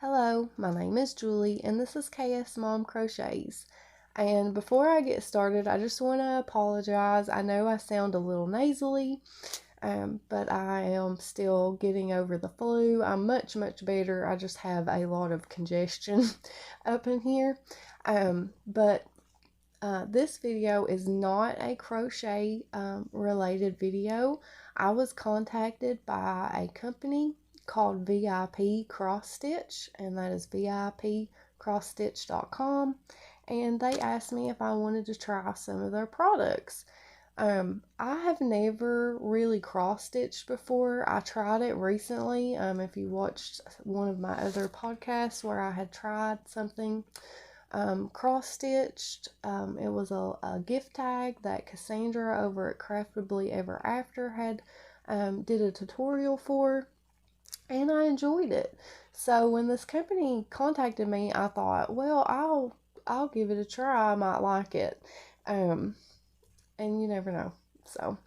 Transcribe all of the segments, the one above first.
Hello, my name is Julie and this is KS Mom Crochets. And before I get started, I just want to apologize. I know I sound a little nasally, but I am still getting over the flu. I'm much better. I just have a lot of congestion up in here. But this video is not a crochet related video. I was contacted by a company called VIP Cross Stitch, and that is vipcrossstitch.com, and they asked me if I wanted to try some of their products. I have never really cross stitched before. I tried it recently. If you watched one of my other podcasts where I had tried something cross stitched, it was a gift tag that Cassandra over at Craftably Ever After had did a tutorial for, and I enjoyed it. So when this company contacted me, I thought, well, I'll give it a try. I might like it. And you never know. So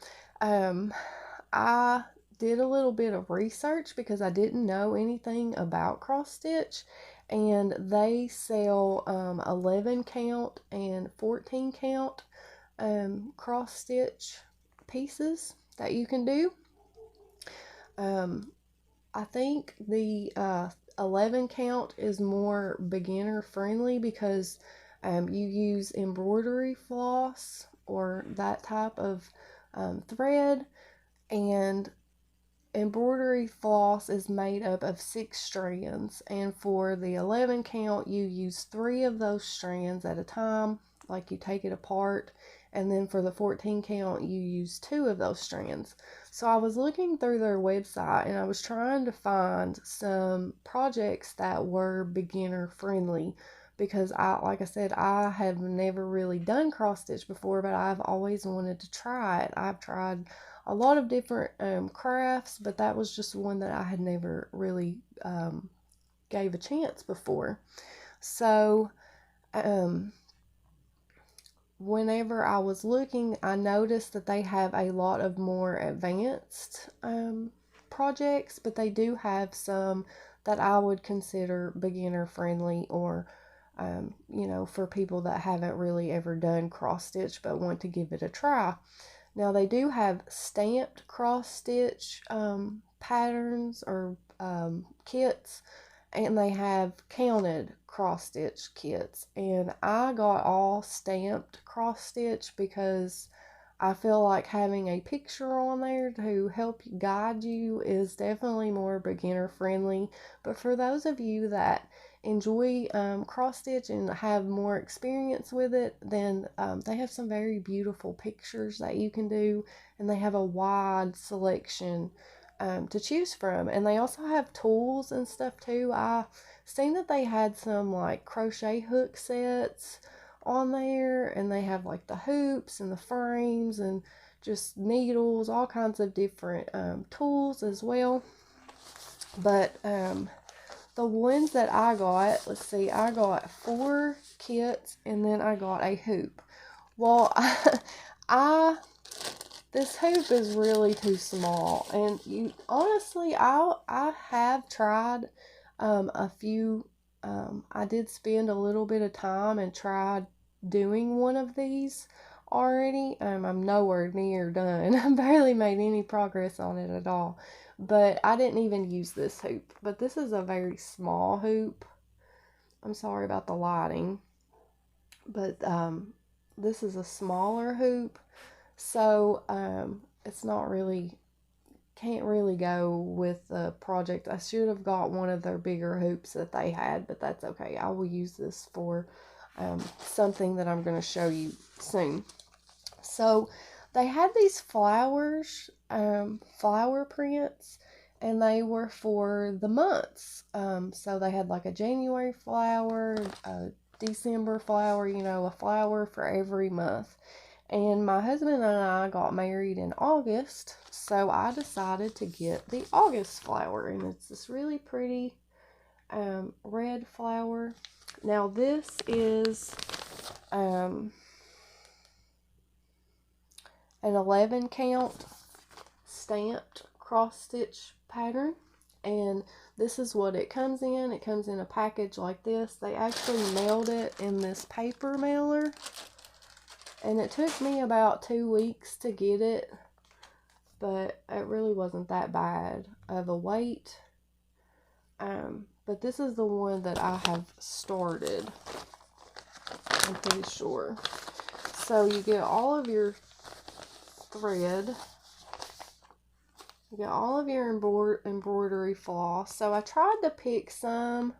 I did a little bit of research because I didn't know anything about cross stitch, and they sell 11 count and 14 count cross stitch pieces that you can do. I think the 11 count is more beginner friendly because you use embroidery floss or that type of thread, and embroidery floss is made up of 6 strands, and for the 11 count you use 3 of those strands at a time, like you take it apart, and then for the 14 count you use 2 of those strands. So I was looking through their website and I was trying to find some projects that were beginner friendly, because like I said, I have never really done cross stitch before, but I've always wanted to try it. I've tried a lot of different crafts, but that was just one that I had never really gave a chance before. So whenever I was looking, I noticed that they have a lot of more advanced projects, but they do have some that I would consider beginner friendly, or for people that haven't really ever done cross stitch but want to give it a try. Now they do have stamped cross stitch patterns or kits, and they have counted cross stitch kits, and I got all stamped cross stitch because I feel like having a picture on there to help guide you is definitely more beginner friendly. But for those of you that enjoy cross stitch and have more experience with it, then they have some very beautiful pictures that you can do, and they have a wide selection to choose from. And they also have tools and stuff too. I seen that they had some like crochet hook sets on there, and they have like the hoops and the frames and just needles, all kinds of different tools as well. But the ones that I got, let's see, I got 4 kits, and then I got a hoop. Well, this hoop is really too small, and honestly, I have tried a few. I did spend a little bit of time and tried doing one of these already. I'm nowhere near done. I barely made any progress on it at all. But I didn't even use this hoop. But this is a very small hoop. I'm sorry about the lighting. But this is a smaller hoop. So it's not really, can't really go with the project. I should have got one of their bigger hoops that they had, but that's okay. I will use this for something that I'm going to show you soon. So they had these flowers, flower prints, and they were for the months. So they had like a January flower, a December flower, a flower for every month. And my husband and I got married in August, so I decided to get the August flower, and it's this really pretty red flower. Now this is an 11 count stamped cross stitch pattern, And this is what it comes in. It comes in a package like this. They actually mailed it in this paper mailer. And it took me about 2 weeks to get it. But it really wasn't that bad of a wait. But this is the one that I have started. I'm pretty sure. So you get all of your thread. You get all of your embroidery floss. So I tried to pick some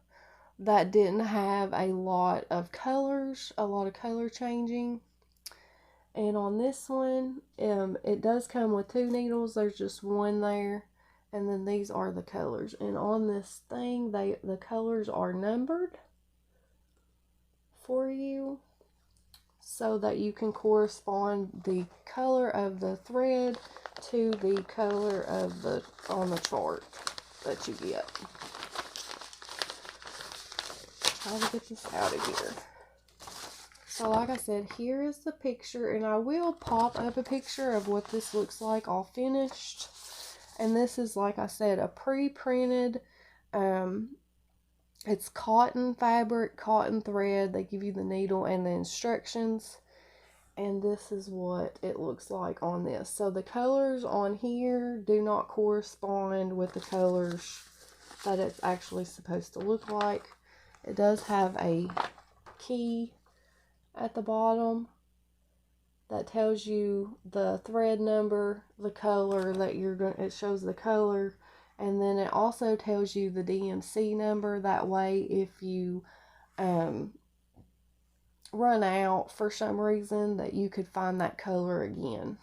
that didn't have a lot of colors, a lot of color changing. And on this one, it does come with 2 needles. There's just one there. And then these are the colors. And on this thing, the colors are numbered for you, so that you can correspond the color of the thread to the color of on the chart that you get. Try to get this out of here. So like I said, here is the picture, and I will pop up a picture of what this looks like all finished. And this is, like I said, a pre-printed, it's cotton fabric, cotton thread. They give you the needle and the instructions. And this is what it looks like on this. So the colors on here do not correspond with the colors that it's actually supposed to look like. It does have a key at the bottom that tells you the thread number, the color that you're going to, it shows the color, and then it also tells you the DMC number. That way, if you run out for some reason, that you could find that color again.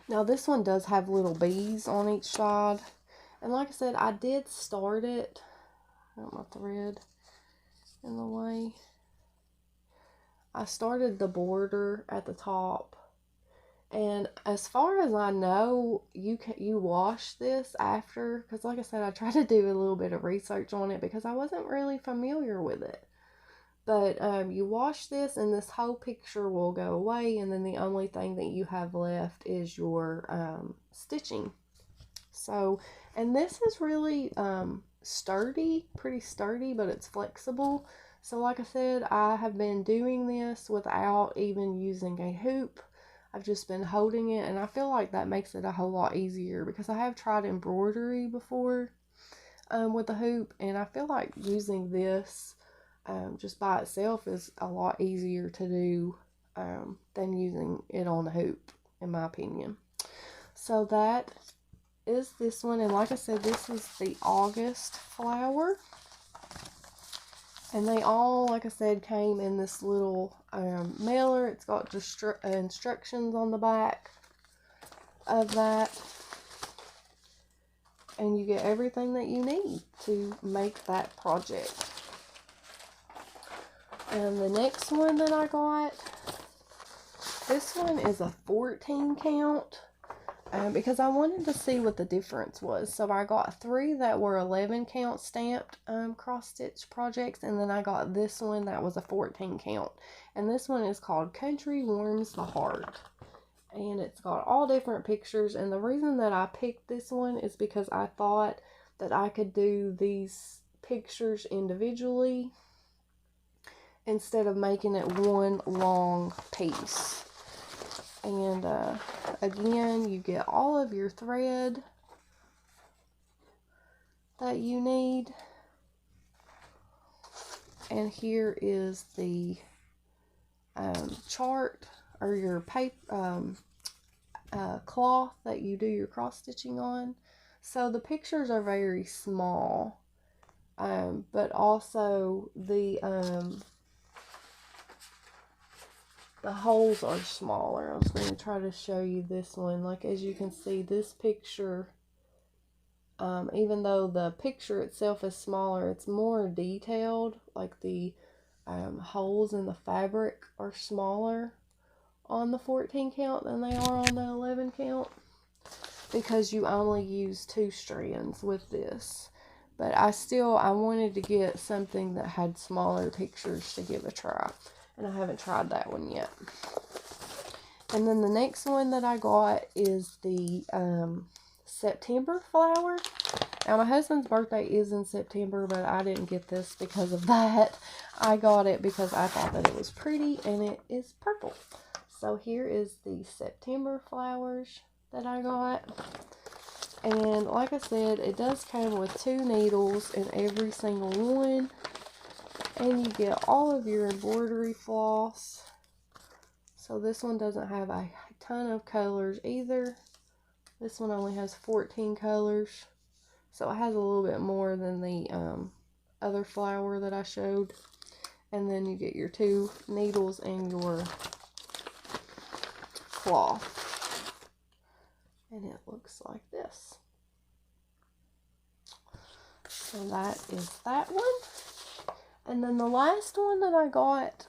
Now this one does have little bees on each side, and like I said, I did start it. I got my thread in the way. I started the border at the top, and as far as I know, you wash this after, because like I said, I tried to do a little bit of research on it because I wasn't really familiar with it. But you wash this and this whole picture will go away, and then the only thing that you have left is your stitching. So, and this is really sturdy, pretty sturdy, but it's flexible. So like I said, I have been doing this without even using a hoop. I've just been holding it, and I feel like that makes it a whole lot easier, because I have tried embroidery before with a hoop, and I feel like using this just by itself is a lot easier to do than using it on a hoop, in my opinion. So that is this one, and like I said, this is the August flower. And they all, like I said, came in this little mailer. It's got instructions on the back of that. And you get everything that you need to make that project. And the next one that I got, this one is a 14 count. Because I wanted to see what the difference was. So I got 3 that were 11 count stamped cross stitch projects, and then I got this one that was a 14 count. And this one is called Country Warms the Heart. And it's got all different pictures, and the reason that I picked this one is because I thought that I could do these pictures individually instead of making it one long piece. And again, you get all of your thread that you need. And here is the chart, or your paper cloth that you do your cross stitching on. So the pictures are very small, but also the holes are smaller. I was going to try to show you this one. Like, as you can see, this picture, even though the picture itself is smaller, it's more detailed. Like the holes in the fabric are smaller on the 14 count than they are on the 11 count, because you only use 2 strands with this. But I wanted to get something that had smaller pictures to give a try. And I haven't tried that one yet. And then the next one that I got is the September flower. Now, my husband's birthday is in September, but I didn't get this because of that. I got it because I thought that it was pretty, and it is purple. So here is the September flowers that I got. And like I said, it does come with 2 needles in every single one. And you get all of your embroidery floss. So this one doesn't have a ton of colors either. This one only has 14 colors. So it has a little bit more than the other flower that I showed. And then you get your 2 needles and your cloth. And it looks like this. So that is that one. And then the last one that I got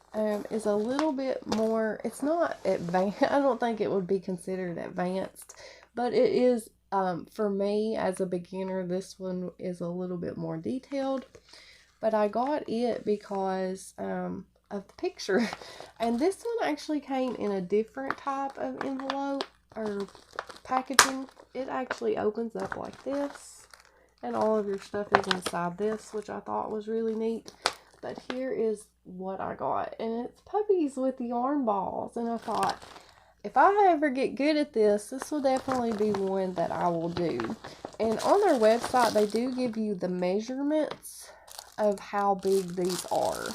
is a little bit more, it's not advanced, I don't think it would be considered advanced, but it is, for me as a beginner, this one is a little bit more detailed. But I got it because of the picture. And this one actually came in a different type of envelope or packaging. It actually opens up like this, and all of your stuff is inside this, which I thought was really neat. But here is what I got, and it's puppies with the arm balls. And I thought, if I ever get good at this, this will definitely be one that I will do. And on their website, they do give you the measurements of how big these are.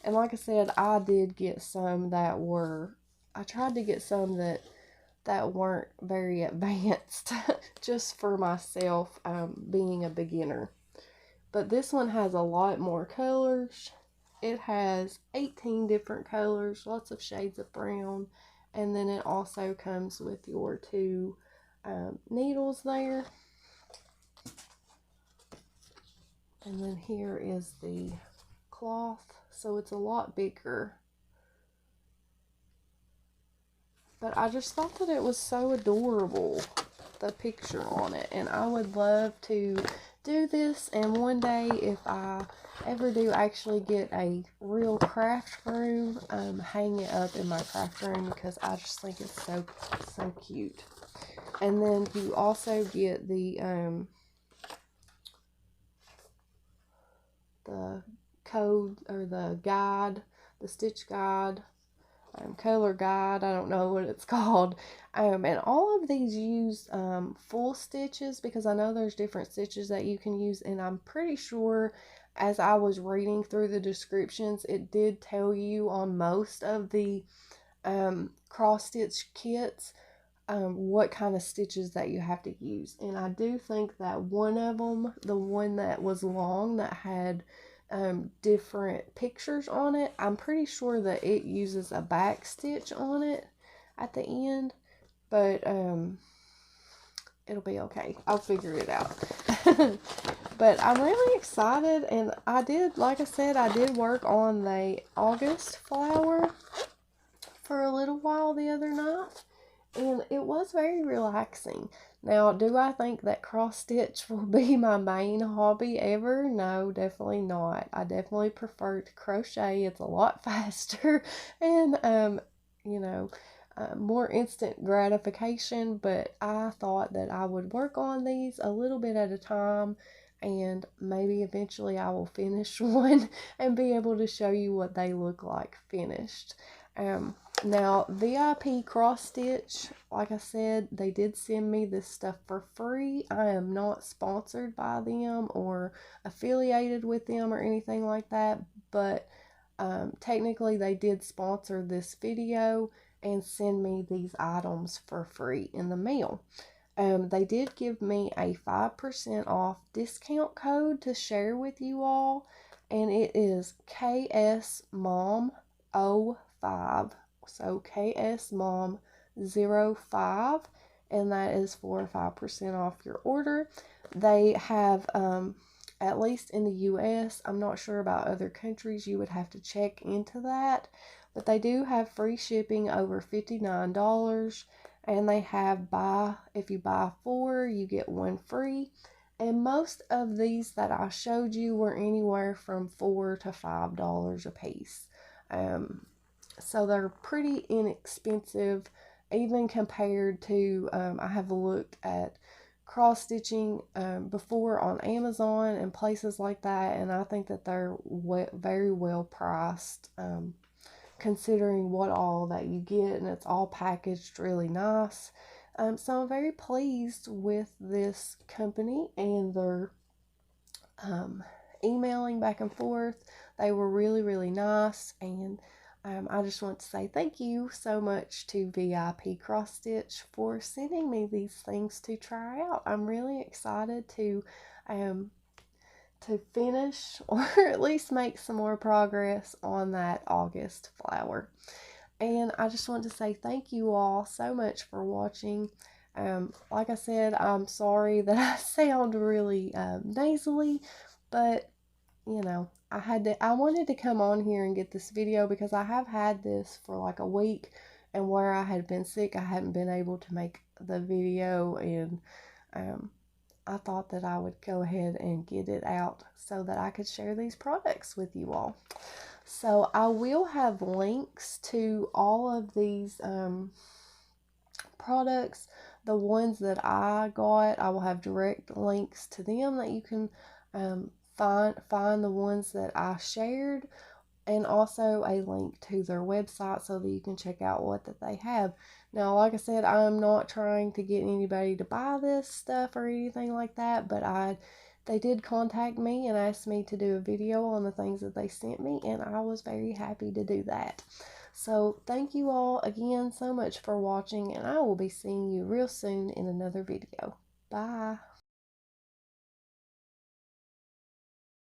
And like I said, I did get some that were, I tried to get some that weren't very advanced just for myself, being a beginner. But this one has a lot more colors. It has 18 different colors, lots of shades of brown. And then it also comes with your 2 needles there. And then here is the cloth. So it's a lot bigger. But I just thought that it was so adorable, the picture on it. And I would love to do this. And one day, if I ever do actually get a real craft room, hang it up in my craft room, because I just think it's so cute. And then you also get the code, or the guide, the stitch guide, color guide, I don't know what it's called. And all of these use full stitches, because I know there's different stitches that you can use, and I'm pretty sure as I was reading through the descriptions, it did tell you on most of the cross stitch kits what kind of stitches that you have to use. And I do think that one of them, the one that was long that had different pictures on it, I'm pretty sure that it uses a back stitch on it at the end, but it'll be okay. I'll figure it out. But I'm really excited, and I did, like I said, I did work on the August flower for a little while the other night, and it was very relaxing. Now, do I think that cross stitch will be my main hobby ever? No, definitely not. I definitely prefer to crochet. It's a lot faster and, more instant gratification. But I thought that I would work on these a little bit at a time, and maybe eventually I will finish one and be able to show you what they look like finished. Now, VIP Cross Stitch, like I said, they did send me this stuff for free. I am not sponsored by them or affiliated with them or anything like that, but technically they did sponsor this video and send me these items for free in the mail. They did give me a 5% off discount code to share with you all, and it is KSMOM05. So KSMOM05, and that is for 5% off your order. They have, at least in the US, I'm not sure about other countries, you would have to check into that, but they do have free shipping over $59, and they have if you buy 4, you get 1 free. And most of these that I showed you were anywhere from $4 to $5 a piece. So they're pretty inexpensive, even compared to, I have looked at cross stitching before on Amazon and places like that, and I think that they're very well priced, considering what all that you get, and it's all packaged really nice. So I'm very pleased with this company and their emailing back and forth. They were really, really nice, and I just want to say thank you so much to VIP Cross Stitch for sending me these things to try out. I'm really excited to finish or at least make some more progress on that August flower. And I just want to say thank you all so much for watching. Like I said, I'm sorry that I sound really nasally, but you know, I wanted to come on here and get this video because I have had this for like a week, and where I had been sick, I hadn't been able to make the video, and I thought that I would go ahead and get it out so that I could share these products with you all. So I will have links to all of these products. The ones that I got, I will have direct links to them that you can find the ones that I shared, and also a link to their website so that you can check out what that they have. Now, like I said, I'm not trying to get anybody to buy this stuff or anything like that, but they did contact me and asked me to do a video on the things that they sent me, and I was very happy to do that. So thank you all again so much for watching, and I will be seeing you real soon in another video. Bye.